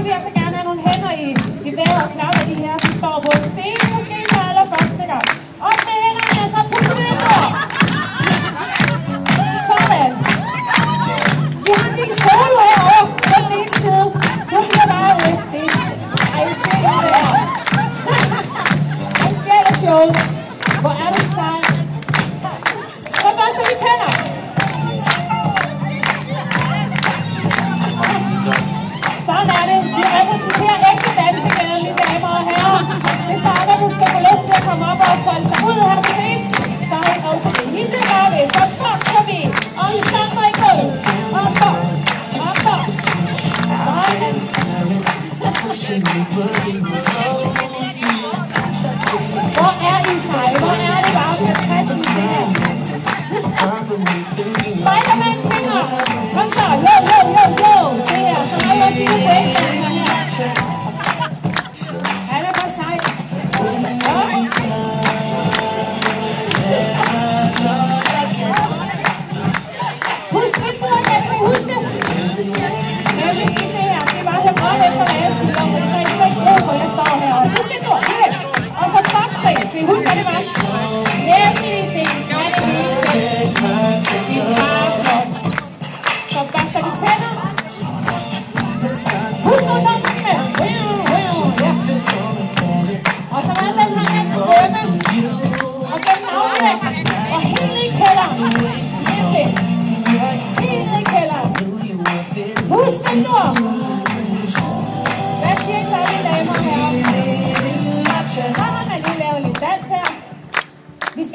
vil jeg så gerne have nogle hænder i vejret og klappe de her, som står på en scene, måske for allerførste gang. Op med hænderne, så pusse det ind over. Sådan. Vi har en lille solo herovre på den ene side. Nu bliver bare lidt. Ej, I ser det der. Han stjæler showet. Hvor er du sej. Så børster vi tænder. Sådan er det. Vi repræsenterer ægte dansegade, mine damer og herrer. Hvis der er andre, du skal få lyst til at komme op og folde sig ud her på scenen, så har I lov til det. Hende gør vi. Så bokser vi. Og vi stamper i gulvet. Og boks. Og boks. Sådan. Hvor er I sej? Hvor er det bare fantastisk det her? Spider-Man-finger! Kom så! Jo, jo, jo, jo! Se her, så har I også lille breakdancer her. Han er bare sej. Husk vindbord, Jeffrey, husk det! Ja, vi skal se her. Det er bare at høre godt efter, hvad jeg siger, for så er I slet ikke brug for, at jeg står her. Og det skal gå, det. Og så bokse. Kan I huske, hvad det var? Nemlig se, gør det lige se. Vi har godt. Så børster vi tænder. Husk nu dansen med. Ja. Og så var den her med at svømme. Og gennem aflæg. Og helt ned i kælderen. Nemlig. Helt ned i kælderen. Husk det nu.